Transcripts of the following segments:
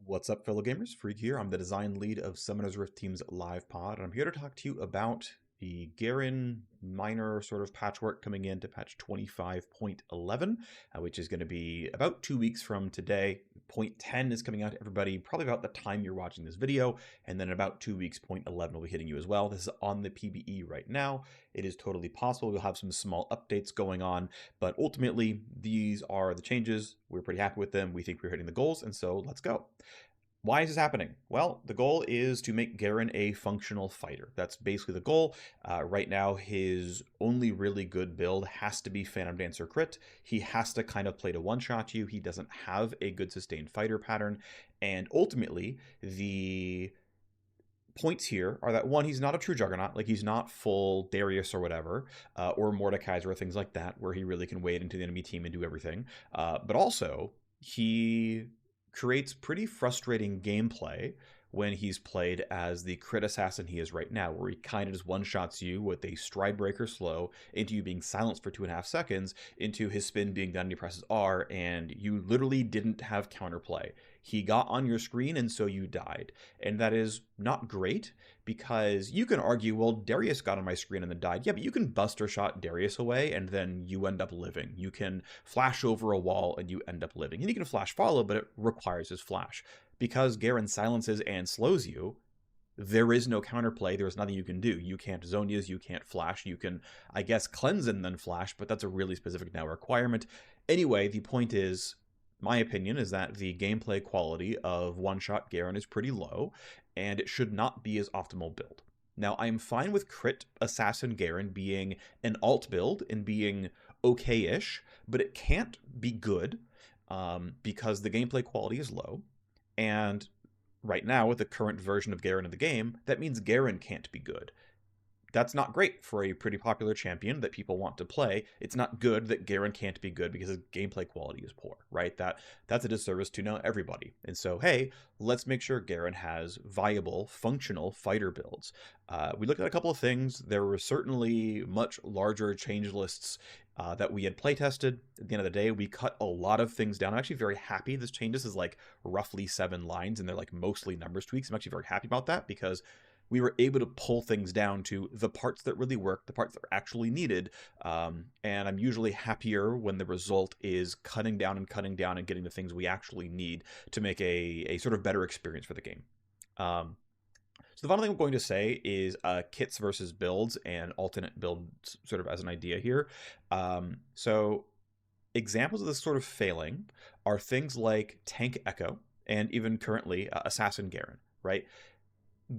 What's up, fellow gamers? Phreak here. I'm the design lead of Summoner's Rift Team's live pod, and I'm here to talk to you about the Garen minor sort of patchwork coming in to patch 25.11, which is going to be about 2 weeks from today. Point 10 is coming out to everybody probably about the time you're watching this video, and then in about 2 weeks, point 11 will be hitting you as well. This is on the PBE right now. It is totally possible we'll have some small updates going on, but ultimately, these are the changes. We're pretty happy with them. We think we're hitting the goals, and so let's go. Why is this happening? Well, the goal is to make Garen a functional fighter. That's basically the goal. Right now, his only really good build has to be Phantom Dancer crit. He has to kind of play to one-shot you. He doesn't have a good sustained fighter pattern. And ultimately, the points here are that, one, he's not a true juggernaut. Like, he's not full Darius or whatever, or Mordekaiser or things like that, where he really can wade into the enemy team and do everything. But also, he creates pretty frustrating gameplay when he's played as the crit assassin he is right now, where he kind of just one-shots you with a stride breaker slow into you being silenced for 2.5 seconds, into his spin being done and he presses R, and you literally didn't have counterplay. He got on your screen and so you died. And that is not great, because you can argue, well, Darius got on my screen and then died. Yeah, but you can Buster Shot Darius away and then you end up living. You can flash over a wall and you end up living. And you can flash follow, but it requires his flash. Because Garen silences and slows you, there is no counterplay. There's nothing you can do. You can't Zonias, you can't flash. You can, I guess, cleanse and then flash, but that's a really specific now requirement. Anyway, the point is, my opinion is that the gameplay quality of one-shot Garen is pretty low, and it should not be his optimal build. Now, I'm fine with crit assassin Garen being an alt build and being okay-ish, but it can't be good because the gameplay quality is low. And right now, with the current version of Garen in the game, that means Garen can't be good. That's not great for a pretty popular champion that people want to play. It's not good that Garen can't be good because his gameplay quality is poor, right? That's a disservice to now everybody. And so, hey, let's make sure Garen has viable, functional fighter builds. We looked at a couple of things. There were certainly much larger change lists that we had playtested. At the end of the day, we cut a lot of things down. I'm actually very happy. This changes is like roughly 7 lines, and they're like mostly numbers tweaks. I'm actually very happy about that, because we were able to pull things down to the parts that really work, the parts that are actually needed. And I'm usually happier when the result is cutting down and getting the things we actually need to make a sort of better experience for the game. So the final thing I'm going to say is kits versus builds and alternate builds sort of as an idea here. So examples of this sort of failing are things like Tank Echo and even currently Assassin Garen, right?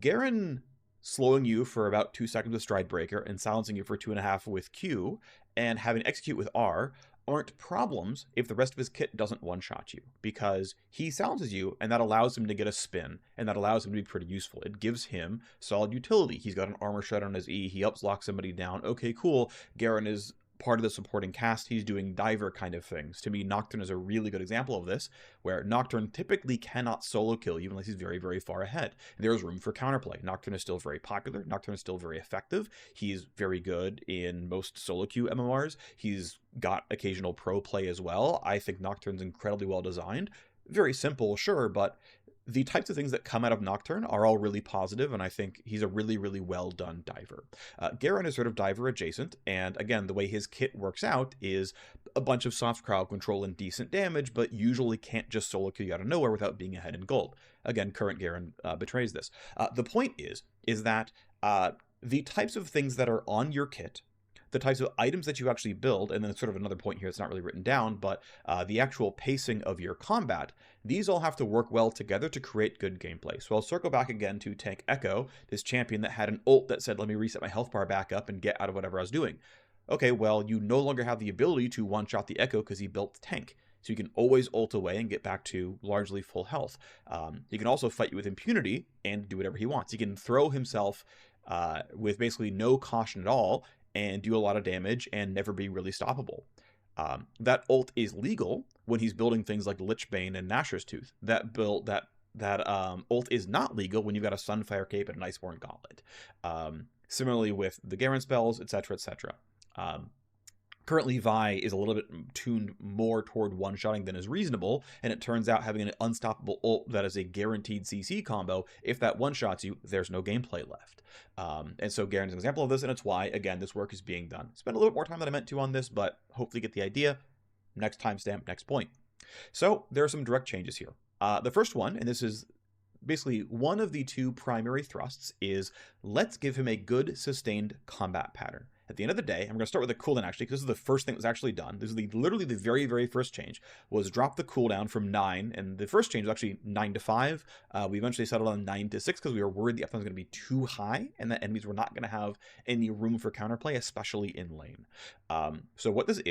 Garen slowing you for about 2 seconds with Stride Breaker and silencing you for 2.5 with Q and having Execute with R aren't problems if the rest of his kit doesn't one-shot you, because he silences you and that allows him to get a spin, and that allows him to be pretty useful. It gives him solid utility. He's got an armor shred on his E, he helps lock somebody down. Okay, cool. Garen is part of the supporting cast. He's doing diver kind of things. To me, Nocturne is a really good example of this, where Nocturne typically cannot solo kill you unless he's very, very far ahead. There's room for counterplay. Nocturne is still very popular. Nocturne is still very effective. He's very good in most solo queue MMRs. He's got occasional pro play as well. I think Nocturne's incredibly well designed. Very simple, sure, but the types of things that come out of Nocturne are all really positive, and I think he's a really, really well done diver. Garen is sort of diver adjacent, and again, the way his kit works out is a bunch of soft crowd control and decent damage, but usually can't just solo kill you out of nowhere without being ahead in gold. Again, current Garen betrays this. The point is that the types of things that are on your kit, the types of items that you actually build, and then sort of another point here, it's not really written down, but the actual pacing of your combat, these all have to work well together to create good gameplay. So I'll circle back again to Tank Echo, this champion that had an ult that said, let me reset my health bar back up and get out of whatever I was doing. Okay, well, you no longer have the ability to one-shot the Echo because he built Tank. So you can always ult away and get back to largely full health. He can also fight you with impunity and do whatever he wants. He can throw himself with basically no caution at all and do a lot of damage and never be really stoppable. That ult is legal when he's building things like Lichbane and Nashor's Tooth. That ult is not legal when you've got a Sunfire Cape and an Iceborne Gauntlet. Similarly with the Garen spells, etc., etc. Currently, Vi is a little bit tuned more toward one-shotting than is reasonable, and it turns out having an unstoppable ult that is a guaranteed CC combo, if that one-shots you, there's no gameplay left. And so Garen's an example of this, and it's why, again, this work is being done. Spent a little bit more time than I meant to on this, but hopefully get the idea. Next timestamp, next point. So there are some direct changes here. The first one, and this is basically one of the two primary thrusts, is let's give him a good sustained combat pattern. At the end of the day, I'm going to start with the cooldown actually, because this is the first thing that was actually done. This is literally the very, very first change, was drop the cooldown from 9, and the first change was actually 9 to 5. We eventually settled on 9 to 6 because we were worried the F1 was going to be too high, and that enemies were not going to have any room for counterplay, especially in lane. So what this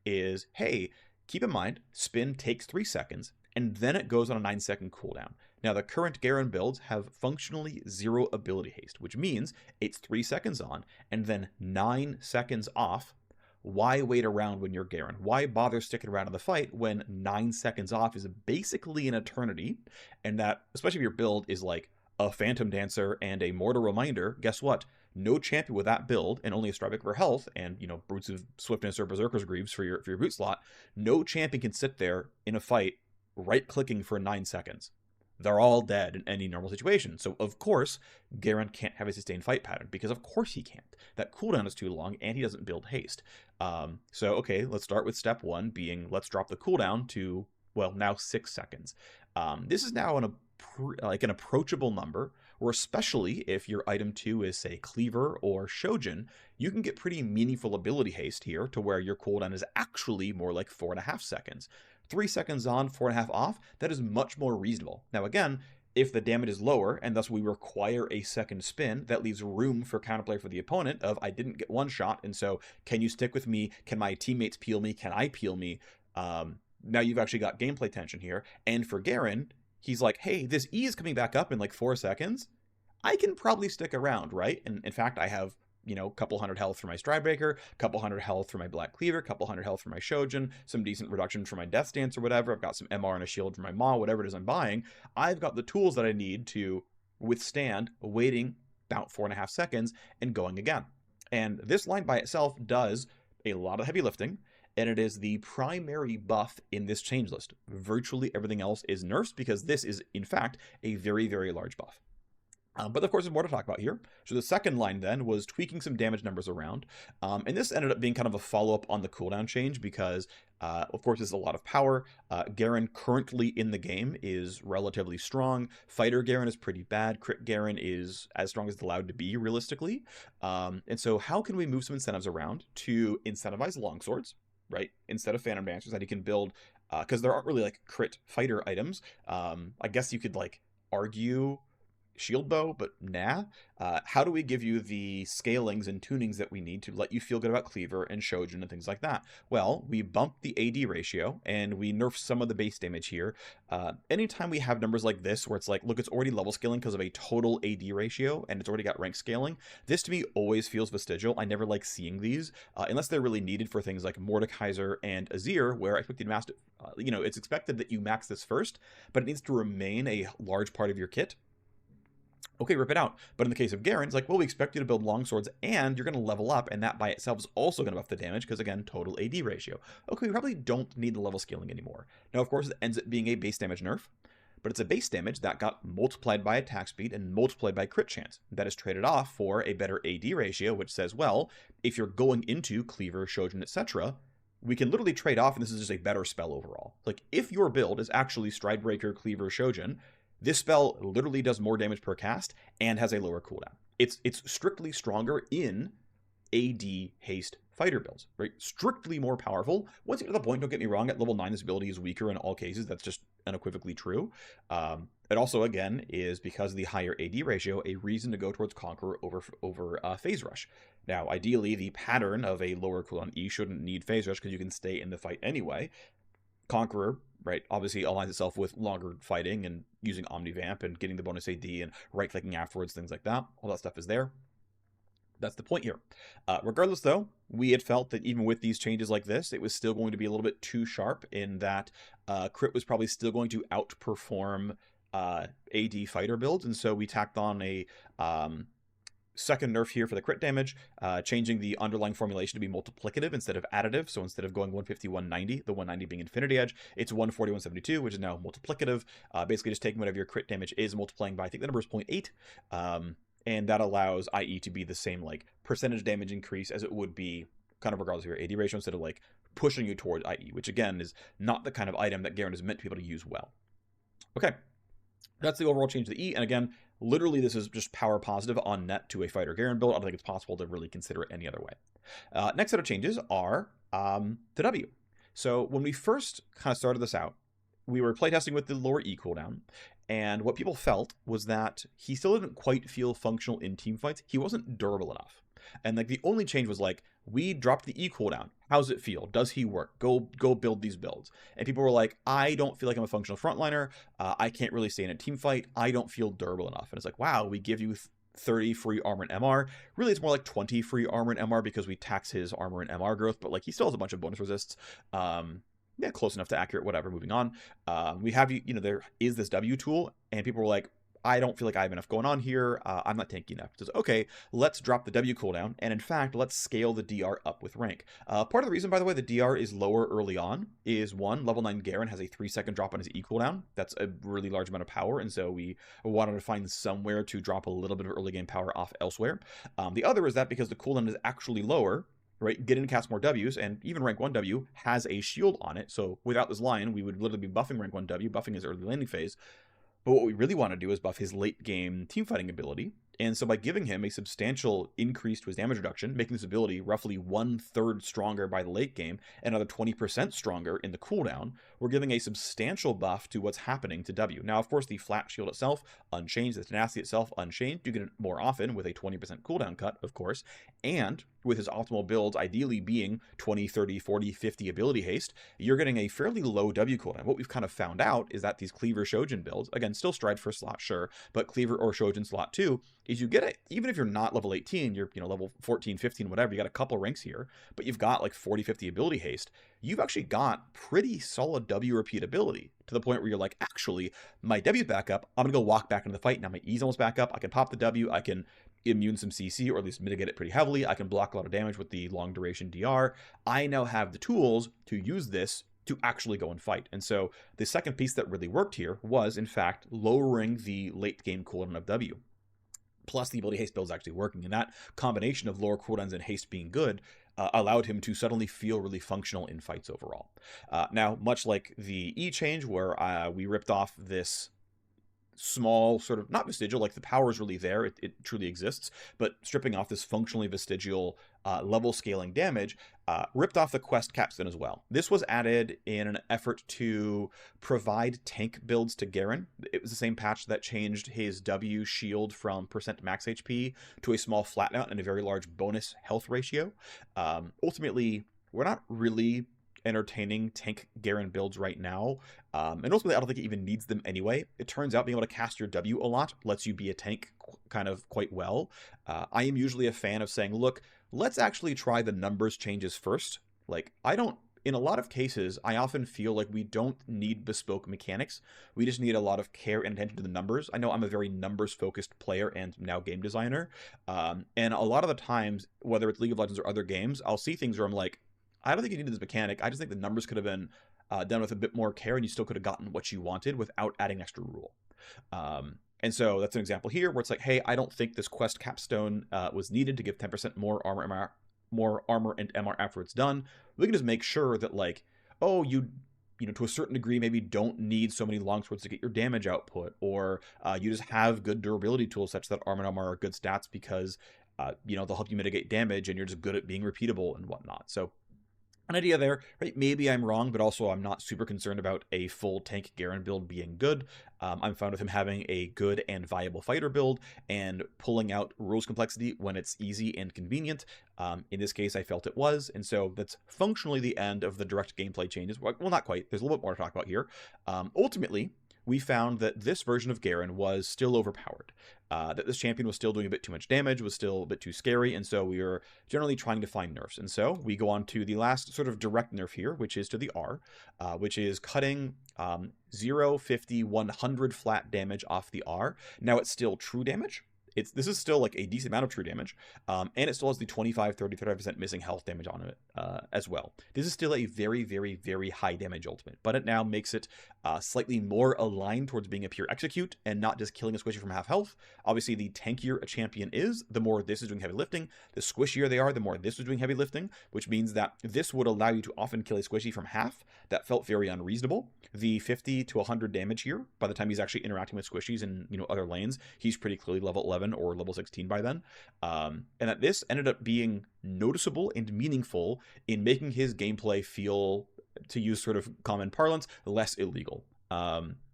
is, hey, keep in mind, spin takes 3 seconds, and then it goes on a 9-second cooldown. Now, the current Garen builds have functionally 0 ability haste, which means it's 3 seconds on, and then 9 seconds off. Why wait around when you're Garen? Why bother sticking around in the fight when 9 seconds off is basically an eternity? And that, especially if your build is like a Phantom Dancer and a Mortar Reminder, guess what? No champion with that build, and only a Strike for health, and, you know, Brutes of Swiftness or Berserker's Greaves for your boot slot, no champion can sit there in a fight right-clicking for 9 seconds. They're all dead in any normal situation. So, of course, Garen can't have a sustained fight pattern, because of course he can't. That cooldown is too long, and he doesn't build haste. So, okay, let's start with step 1 being, let's drop the cooldown to, well, now 6 seconds. This is now an approachable number, or especially if your item 2 is, say, Cleaver or Shojin, you can get pretty meaningful ability haste here to where your cooldown is actually more like 4.5 seconds. 3 seconds on, 4.5 off, that is much more reasonable. Now again, if the damage is lower, and thus we require a second spin, that leaves room for counterplay for the opponent of, I didn't get one shot, and so can you stick with me? Can my teammates peel me? Can I peel me? Now you've actually got gameplay tension here. And for Garen, he's like, hey, this E is coming back up in like 4 seconds. I can probably stick around, right? And in fact, I have, you know, a couple hundred health for my Stridebreaker, a couple hundred health for my Black Cleaver, a couple hundred health for my Shojin, some decent reduction for my Death Stance or whatever. I've got some MR and a shield for my Maw, whatever it is I'm buying. I've got the tools that I need to withstand waiting about 4.5 seconds and going again. And this line by itself does a lot of heavy lifting, and it is the primary buff in this change list. Virtually everything else is nerfs, because this is, in fact, a very, very large buff. But of course, there's more to talk about here. So the second line then was tweaking some damage numbers around. And this ended up being kind of a follow-up on the cooldown change because, of course, there's a lot of power. Garen currently in the game is relatively strong. Fighter Garen is pretty bad. Crit Garen is as strong as it's allowed to be, realistically. And so how can we move some incentives around to incentivize longswords, right? Instead of Phantom Dancers that he can build, because there aren't really, like, crit fighter items. I guess you could, like, argue shield bow, but nah. How do we give you the scalings and tunings that we need to let you feel good about Cleaver and Shojin and things like that? Well, we bumped the AD ratio and we nerfed some of the base damage here. Anytime we have numbers like this where it's like, look, it's already level scaling because of a total AD ratio and it's already got rank scaling, this to me always feels vestigial. I never like seeing these unless they're really needed for things like Mordekaiser and Azir, where I expect you to max, you know, it's expected that you max this first, but it needs to remain a large part of your kit. Okay, rip it out. But in the case of Garen, it's like, well, we expect you to build longswords and you're going to level up, and that by itself is also going to buff the damage because, again, total AD ratio. Okay, we probably don't need the level scaling anymore. Now, of course, it ends up being a base damage nerf, but it's a base damage that got multiplied by attack speed and multiplied by crit chance. That is traded off for a better AD ratio, which says, well, if you're going into Cleaver, Shojin, etc., we can literally trade off, and this is just a better spell overall. Like, if your build is actually Stridebreaker, Cleaver, Shojin, this spell literally does more damage per cast and has a lower cooldown. It's strictly stronger in AD haste fighter builds, right? Strictly more powerful. Once you get to the point, don't get me wrong, at level 9 this ability is weaker in all cases. That's just unequivocally true. It also, again, is because of the higher AD ratio, a reason to go towards Conqueror over Phase Rush. Now, ideally, the pattern of a lower cooldown E shouldn't need Phase Rush because you can stay in the fight anyway. Conqueror, right, obviously aligns itself with longer fighting and using Omnivamp and getting the bonus AD and right-clicking afterwards, things like that. All that stuff is there. That's the point here. Regardless, though, we had felt that even with these changes like this, it was still going to be a little bit too sharp in that crit was probably still going to outperform AD fighter builds, and so we tacked on a Second nerf here for the crit damage, changing the underlying formulation to be multiplicative instead of additive. So instead of going 150, 190, the 190 being Infinity Edge, it's 140, 172, which is now multiplicative. Basically just taking whatever your crit damage is, multiplying by, I think the number is 0.8. And that allows IE to be the same like percentage damage increase as it would be kind of regardless of your AD ratio, instead of like pushing you towards IE, which again is not the kind of item that Garen is meant to be able to use well. Okay, that's the overall change to the E. And again, literally this is just power positive on net to a fighter Garen build. I don't think it's possible to really consider it any other way. Next set of changes are the W. So when we first kind of started this out, we were playtesting with the lower E cooldown, and what people felt was that he still didn't quite feel functional in team fights. He wasn't durable enough. And like the only change was like, we dropped the E cooldown. How's it feel? Does he work? Go build these builds. And people were like, I don't feel like I'm a functional frontliner. I can't really stay in a team fight. I don't feel durable enough. And it's like, wow, we give you 30 free armor and MR. Really, it's more like 20 free armor and MR because we tax his armor and MR growth, but like he still has a bunch of bonus resists. Yeah, close enough to accurate, whatever, moving on. We have, there is this W tool, and people were like, I don't feel like I have enough going on here. I'm not tanky enough. So, okay, let's drop the W cooldown, and in fact, let's scale the DR up with rank. Part of the reason, by the way, the DR is lower early on is, one, level 9 Garen has a 3-second drop on his E cooldown. That's a really large amount of power, and so we wanted to find somewhere to drop a little bit of early game power off elsewhere. The other is that because the cooldown is actually lower, right, get in and cast more Ws, and even rank 1 W has a shield on it, so without this lion, we would literally be buffing rank 1 W, buffing his early landing phase. But what we really want to do is buff his late game teamfighting ability. And so by giving him a substantial increase to his damage reduction, making this ability roughly 1/3 stronger by the late game, and another 20% stronger in the cooldown, we're giving a substantial buff to what's happening to W. Now, of course, the flat shield itself, unchanged, the tenacity itself, unchanged. You get it more often with a 20% cooldown cut, of course, and with his optimal builds ideally being 20, 30, 40, 50 ability haste, you're getting a fairly low W cooldown. What we've kind of found out is that these Cleaver Shojin builds, again, still Stride first slot, sure, but Cleaver or Shojin slot 2, is you get it, even if you're not level 18, you're level 14, 15, whatever, you got a couple ranks here, but you've got like 40, 50 ability haste, you've actually got pretty solid W repeatability to the point where you're like, actually, my W's back up, I'm gonna go walk back into the fight, now my E's almost back up, I can pop the W, I can immune some CC, or at least mitigate it pretty heavily, I can block a lot of damage with the long duration DR, I now have the tools to use this to actually go and fight. And so the second piece that really worked here was, in fact, lowering the late game cooldown of W. Plus the ability haste build is actually working, and that combination of lower cooldowns and haste being good allowed him to suddenly feel really functional in fights overall. Now, much like the E change, where we ripped off this small sort of, not vestigial, like the power is really there, it truly exists, but stripping off this functionally vestigial level scaling damage, ripped off the quest capstone as well. This was added in an effort to provide tank builds to Garen. It was the same patch that changed his W shield from percent max HP to a small flatten out and a very large bonus health ratio. Ultimately, we're not really entertaining tank Garen builds right now, and ultimately I don't think it even needs them anyway. It turns out being able to cast your W a lot lets you be a tank kind of quite well. I am usually a fan of saying, look, let's actually try the numbers changes first. Like, in a lot of cases, I often feel like we don't need bespoke mechanics. We just need a lot of care and attention to the numbers. I know I'm a very numbers-focused player and now game designer, and a lot of the times, whether it's League of Legends or other games, I'll see things where I'm like, I don't think you needed this mechanic. I just think the numbers could have been done with a bit more care, and you still could have gotten what you wanted without adding an extra rule. And so that's an example here where it's like, hey, I don't think this quest capstone was needed to give 10% more armor and MR after it's done. We can just make sure that, like, oh, you to a certain degree maybe don't need so many longswords to get your damage output, or you just have good durability tools such that armor and MR are good stats because they'll help you mitigate damage, and you're just good at being repeatable and whatnot. So an idea there, right? Maybe I'm wrong, but also I'm not super concerned about a full tank Garen build being good. I'm fine with him having a good and viable fighter build and pulling out rules complexity when it's easy and convenient. In this case, I felt it was, and so that's functionally the end of the direct gameplay changes. Well, not quite. There's a little bit more to talk about here. Ultimately, we found that this version of Garen was still overpowered, that this champion was still doing a bit too much damage, was still a bit too scary, and so we were generally trying to find nerfs. And so we go on to the last sort of direct nerf here, which is to the R, which is cutting 0, 50, 100 flat damage off the R. Now it's still true damage. this is still like a decent amount of true damage, and it still has the 25, 30, 35% missing health damage on it as well. This is still a very, very, very high damage ultimate, but it now makes it slightly more aligned towards being a pure execute and not just killing a squishy from half health. Obviously, the tankier a champion is, the more this is doing heavy lifting. The squishier they are, the more this is doing heavy lifting, which means that this would allow you to often kill a squishy from half. That felt very unreasonable. The 50 to 100 damage here, by the time he's actually interacting with squishies in other lanes, he's pretty clearly level 11 or level 16 by then. And that this ended up being noticeable and meaningful in making his gameplay feel, to use sort of common parlance, less illegal.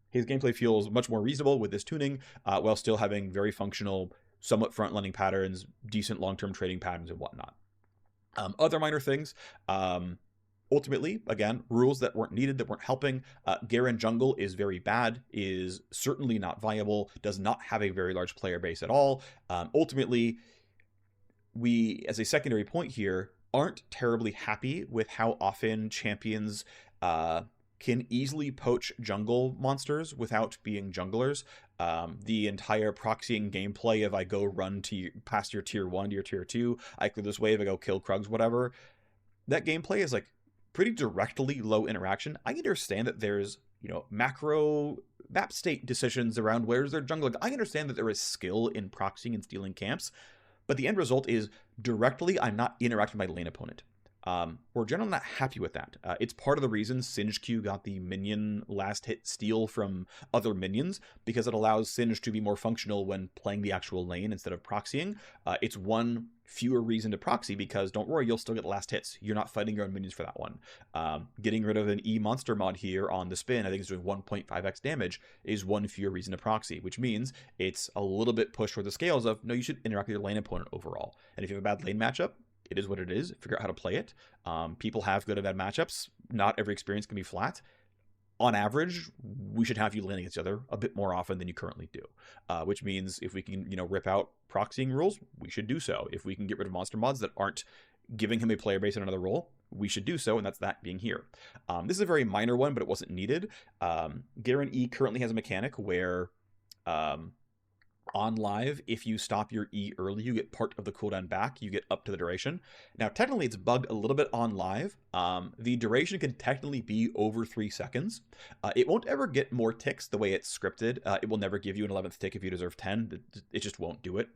His gameplay feels much more reasonable with this tuning, while still having very functional, somewhat front-running patterns, decent long-term trading patterns, and whatnot. Other minor things, ultimately, again, rules that weren't needed, that weren't helping. Garen jungle is very bad, is certainly not viable, does not have a very large player base at all. Ultimately, we, as a secondary point here, aren't terribly happy with how often champions can easily poach jungle monsters without being junglers. The entire proxying gameplay of I go run to past your tier 1 to your tier 2, I clear this wave, I go kill Krugs, whatever. That gameplay is like pretty directly low interaction. I understand that there's, macro map state decisions around where's their jungle. I understand that there is skill in proxying and stealing camps, but the end result is directly I'm not interacting with my lane opponent. We're generally not happy with that. It's part of the reason Singe Q got the minion last hit steal from other minions, because it allows Singe to be more functional when playing the actual lane instead of proxying. It's one fewer reason to proxy, because don't worry, you'll still get the last hits. You're not fighting your own minions for that one. Getting rid of an E monster mod here on the spin, I think it's doing 1.5x damage, is one fewer reason to proxy, which means it's a little bit pushed toward the scales of, no, you should interact with your lane opponent overall. And if you have a bad lane matchup, it is what it is. Figure out how to play it. People have good and bad matchups. Not every experience can be flat. On average, we should have you lane against each other a bit more often than you currently do. Which means if we can, rip out proxying rules, we should do so. If we can get rid of monster mods that aren't giving him a player base in another role, we should do so, and that's that being here. This is a very minor one, but it wasn't needed. Garen E currently has a mechanic where on live, if you stop your E early, you get part of the cooldown back. You get up to the duration. Now, technically, it's bugged a little bit on live. The duration can technically be over 3 seconds. It won't ever get more ticks the way it's scripted. It will never give you an 11th tick if you deserve 10. It just won't do it.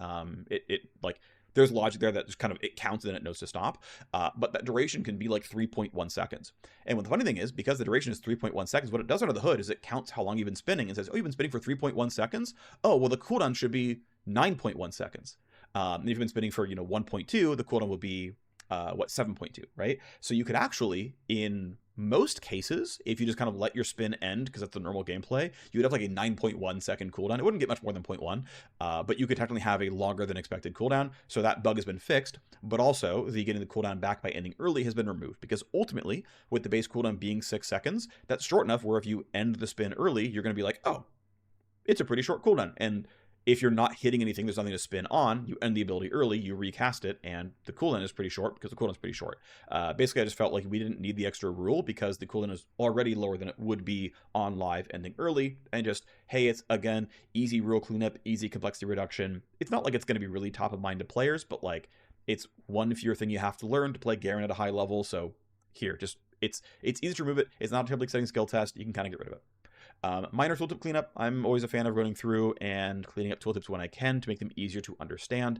There's logic there that just kind of, it counts and then it knows to stop. But that duration can be like 3.1 seconds. And what the funny thing is, because the duration is 3.1 seconds, what it does under the hood is it counts how long you've been spinning and says, oh, you've been spinning for 3.1 seconds? Oh, well, the cooldown should be 9.1 seconds. If you've been spinning for, 1.2, the cooldown would be, 7.2, right? So you could actually, in most cases, if you just kind of let your spin end, because that's the normal gameplay, you would have like a 9.1 second cooldown. It wouldn't get much more than 0.1, but you could technically have a longer than expected cooldown. So that bug has been fixed, but also the getting the cooldown back by ending early has been removed, because ultimately, with the base cooldown being 6 seconds, that's short enough where if you end the spin early, you're going to be like, oh, it's a pretty short cooldown. And if you're not hitting anything, there's nothing to spin on, you end the ability early, you recast it, and the cooldown is pretty short because the cooldown is pretty short. Basically, I just felt like we didn't need the extra rule because the cooldown is already lower than it would be on live ending early, and just, hey, it's, again, easy rule cleanup, easy complexity reduction. It's not like it's going to be really top of mind to players, but, like, it's one fewer thing you have to learn to play Garen at a high level, so here, just, it's easy to remove it. It's not a terribly exciting skill test. You can kind of get rid of it. Minor tooltip cleanup. I'm always a fan of running through and cleaning up tooltips when I can to make them easier to understand.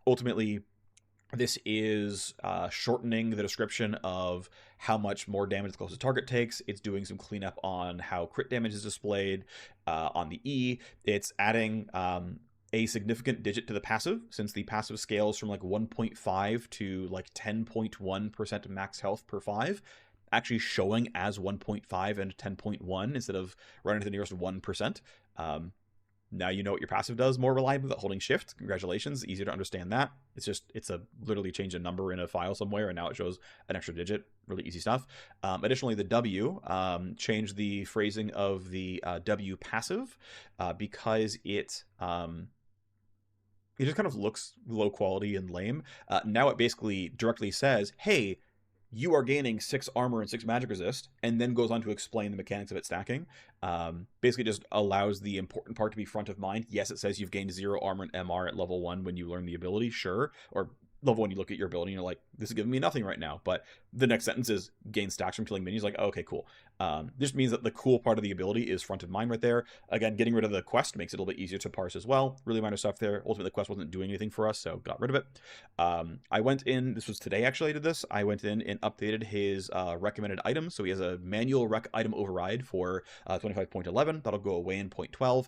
Ultimately, this is shortening the description of how much more damage the closest target takes. It's doing some cleanup on how crit damage is displayed on the E. It's adding a significant digit to the passive, since the passive scales from like 1.5 to like 10.1% max health per 5. Actually showing as 1.5 and 10.1 instead of running to the nearest 1%. Now you know what your passive does more reliably without holding shift. Congratulations, easier to understand that. It's a literally change a number in a file somewhere, and now it shows an extra digit. Really easy stuff. Additionally, the W changed the phrasing of the W passive because it just kind of looks low quality and lame. Now it basically directly says, hey, you are gaining 6 armor and 6 magic resist, and then goes on to explain the mechanics of it stacking. Basically just allows the important part to be front of mind. Yes, it says you've gained 0 armor and MR at level 1 when you learn the ability, sure. Or level 1, you look at your ability and you're like, this is giving me nothing right now. But the next sentence is gain stacks from killing minions. Like, oh, okay, cool. This means that the cool part of the ability is front of mind right there. Again, getting rid of the quest makes it a little bit easier to parse as well. Really minor stuff there. Ultimately, the quest wasn't doing anything for us, so got rid of it. I went in, this was today actually I did this, I went in and updated his recommended items. So he has a manual rec item override for 25.11. That'll go away in 0.12,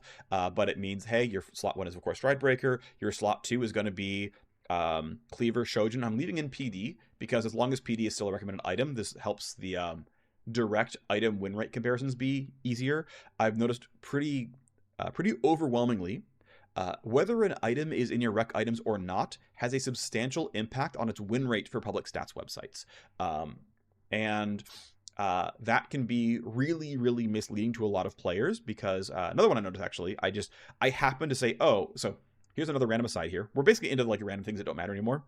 but it means, hey, your slot 1 is of course Stridebreaker. Your slot 2 is going to be Cleaver Shojin. I'm leaving in PD because as long as PD is still a recommended item, this helps the direct item win rate comparisons be easier. I've noticed pretty overwhelmingly whether an item is in your rec items or not has a substantial impact on its win rate for public stats websites. And that can be really, really misleading to a lot of players because another one I noticed actually, I happen to say, oh, so here's another random aside here. We're basically into like random things that don't matter anymore.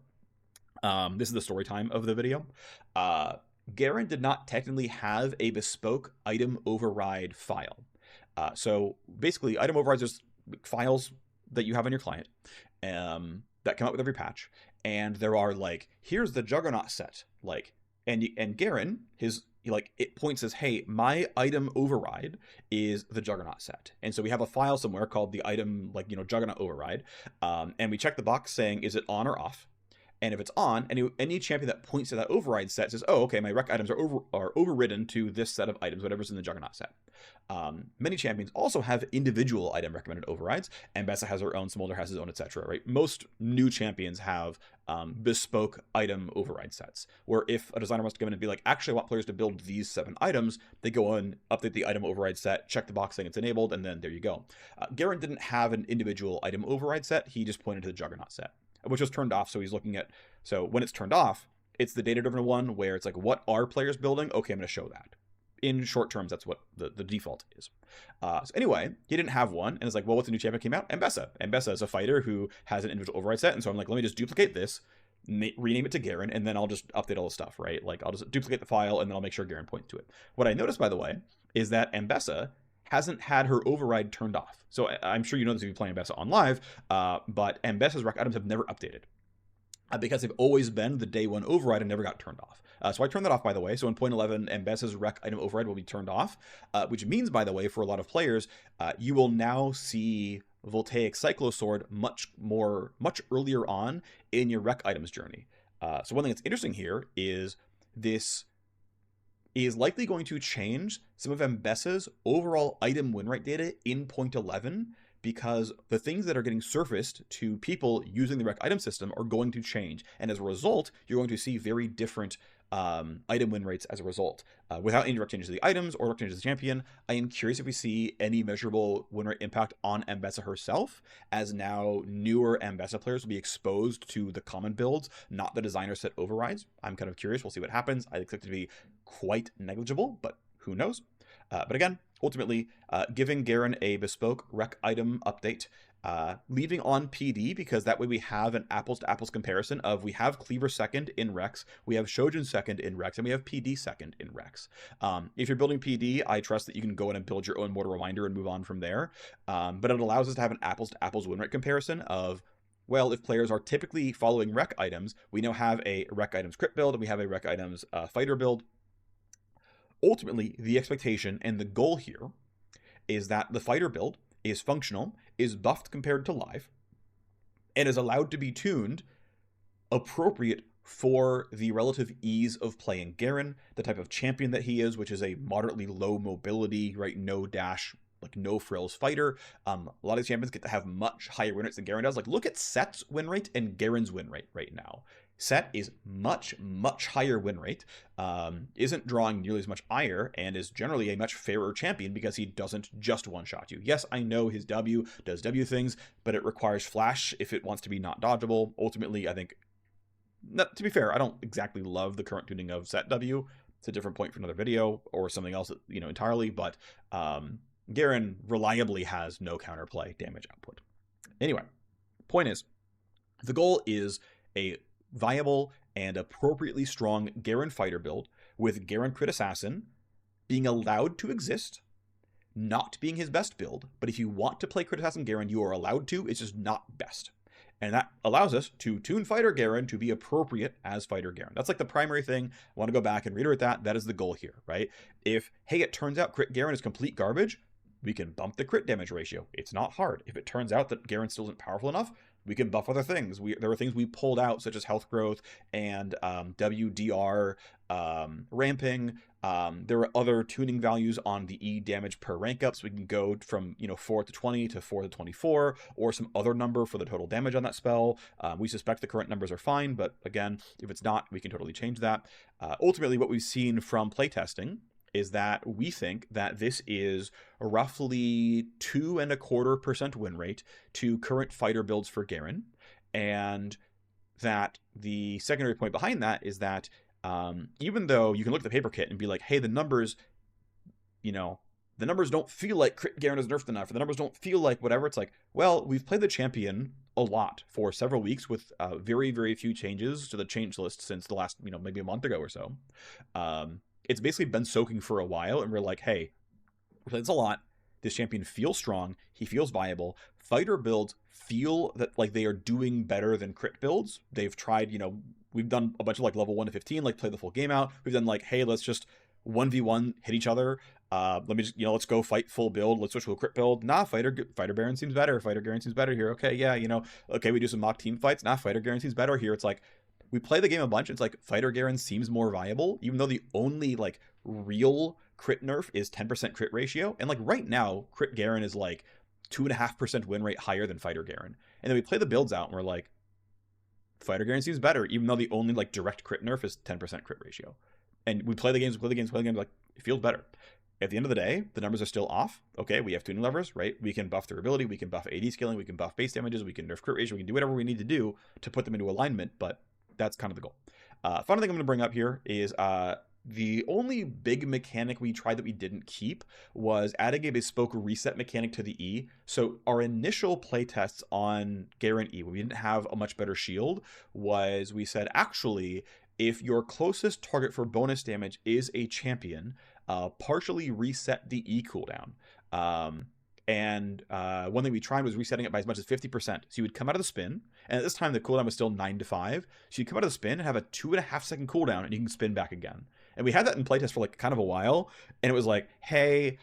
This is the story time of the video. Garen did not technically have a bespoke item override file. So basically, item overrides are just files that you have on your client that come out with every patch. And there are like, here's the Juggernaut set. Like, and Garen, it points as, hey, my item override is the Juggernaut set. And so we have a file somewhere called the item, Juggernaut override. And we check the box saying, is it on or off? And if it's on, any champion that points to that override set says, oh, okay, my rec items are overridden to this set of items, whatever's in the Juggernaut set. Many champions also have individual item recommended overrides. Ambessa has her own, Smolder has his own, etc. Right? Most new champions have bespoke item override sets, where if a designer wants to come in and be like, actually I want players to build these 7 items, they go in, update the item override set, check the box saying it's enabled, and then there you go. Garen didn't have an individual item override set, he just pointed to the Juggernaut set, which was turned off. So he's looking at, so when it's turned off, it's the data-driven one where it's like, what are players building? Okay, I'm going to show that. In short terms, that's what the default is. So anyway, he didn't have one, and it's like, well, what's the new champion came out? Ambessa. Ambessa is a fighter who has an individual override set, and so I'm like, let me just duplicate this, rename it to Garen, and then I'll just update all the stuff, right? Like, I'll just duplicate the file, and then I'll make sure Garen points to it. What I noticed, by the way, is that Ambessa hasn't had her override turned off. So I'm sure you know this if you play Ambessa on live, but Ambessa's rec items have never updated. Because they've always been the day 1 override and never got turned off. So I turned that off, by the way. So in 0.11, Ambessa's rec item override will be turned off, which means, by the way, for a lot of players, you will now see Voltaic Cyclosword much earlier on in your rec items journey. So one thing that's interesting here is this is likely going to change some of Ambessa's overall item win rate data in 0.11, because the things that are getting surfaced to people using the rec item system are going to change. And as a result, you're going to see very different item win rates as a result. Without any direct changes to the items or direct changes to the champion, I am curious if we see any measurable win rate impact on Ambessa herself, as now newer Ambessa players will be exposed to the common builds, not the designer set overrides. I'm kind of curious. We'll see what happens. I expect it to be quite negligible, but who knows? But again, ultimately, giving Garen a bespoke rec item update, leaving on PD, because that way we have an apples-to-apples comparison of, we have Cleaver second in Rex, we have Shojin second in Rex, and we have PD second in Rex. If you're building PD, I trust that you can go in and build your own Mortal Reminder and move on from there. But it allows us to have an apples-to-apples win rate comparison of, well, if players are typically following rec items, we now have a rec items crit build, and we have a rec items fighter build. Ultimately, the expectation and the goal here is that the fighter build is functional, is buffed compared to live, and is allowed to be tuned appropriate for the relative ease of playing Garen, the type of champion that he is, which is a moderately low mobility, right, no dash, like no frills fighter. A lot of these champions get to have much higher win rates than Garen does. Like, look at Set's win rate and Garen's win rate right now. Set is much higher win rate, isn't drawing nearly as much ire, and is generally a much fairer champion because he doesn't just one-shot you. Yes, I know his W does W things, but it requires flash if it wants to be not dodgeable. Ultimately, I think, to be fair, I don't exactly love the current tuning of Set W. It's a different point for another video or something else, entirely, but Garen reliably has no counterplay damage output. Anyway, point is, the goal is a viable and appropriately strong Garen fighter build with Garen crit assassin being allowed to exist, not being his best build, but if you want to play crit assassin Garen, you are allowed to. It's just not best. And that allows us to tune Fighter Garen to be appropriate as Fighter Garen. That's like the primary thing. I want to go back and reiterate that. That is the goal here, right? If, hey, it turns out crit Garen is complete garbage, we can bump the crit damage ratio. It's not hard. If it turns out that Garen still isn't powerful enough, we can buff other things. There are things we pulled out, such as health growth and WDR ramping. There are other tuning values on the E damage per rank up, so we can go from 4 to 20 to 4 to 24, or some other number for the total damage on that spell. We suspect the current numbers are fine, but again, if it's not, we can totally change that. Ultimately, what we've seen from playtesting is that we think that this is a roughly 2.25% win rate to current fighter builds for Garen, and that the secondary point behind that is that even though you can look at the paper kit and be like, hey, the numbers don't feel like crit Garen is nerfed enough, or the numbers don't feel like whatever, it's like, well, we've played the champion a lot for several weeks with very, very few changes to the change list since the last, maybe a month ago or so. It's basically been soaking for a while, and we're like, hey, we played this a lot. This champion feels strong. He feels viable. Fighter builds feel that like they are doing better than crit builds. They've tried, we've done a bunch of like level 1 to 15, like play the full game out. We've done like, hey, let's just 1v1 hit each other. Let me just, let's go fight full build. Let's switch to a crit build. Nah, Fighter Baron seems better. Fighter Garen seems better here. Okay, yeah, okay, we do some mock team fights. Nah, Fighter Garen seems better here. It's like, we play the game a bunch. It's like Fighter Garen seems more viable, even though the only like real crit nerf is 10% crit ratio. And like right now, crit Garen is like 2.5% win rate higher than Fighter Garen. And then we play the builds out and we're like, Fighter Garen seems better, even though the only like direct crit nerf is 10% crit ratio. And we play the games, like it feels better. At the end of the day, the numbers are still off. Okay, we have tuning levers, right? We can buff durability, we can buff AD scaling, we can buff base damages, we can nerf crit ratio, we can do whatever we need to do to put them into alignment, but that's kind of the goal. Final thing I'm going to bring up here is the only big mechanic we tried that we didn't keep was adding a bespoke reset mechanic to the E. So our initial playtests on Garen E, when we didn't have a much better shield, was we said, actually, if your closest target for bonus damage is a champion, partially reset the E cooldown. One thing we tried was resetting it by as much as 50%. So you would come out of the spin, and at this time the cooldown was still 9 to 5. So you'd come out of the spin and have a 2.5 second cooldown, and you can spin back again. And we had that in playtest for like kind of a while, and it was like, hey,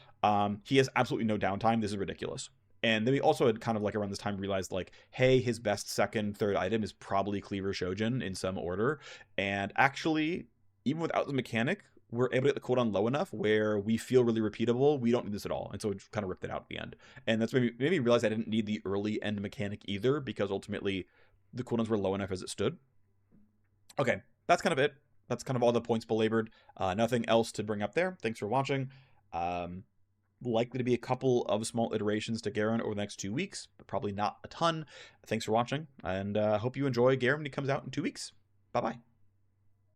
he has absolutely no downtime. This is ridiculous. And then we also had kind of like around this time realized like, hey, his best second, third item is probably Cleaver Shojin in some order. And actually, even without the mechanic, we're able to get the cooldown low enough where we feel really repeatable. We don't need this at all. And so we just kind of ripped it out at the end. And that's made me realize I didn't need the early end mechanic either, because ultimately the cooldowns were low enough as it stood. Okay, that's kind of it. That's kind of all the points belabored. Nothing else to bring up there. Thanks for watching. Likely to be a couple of small iterations to Garen over the next 2 weeks, but probably not a ton. Thanks for watching, and hope you enjoy Garen when he comes out in 2 weeks. Bye-bye.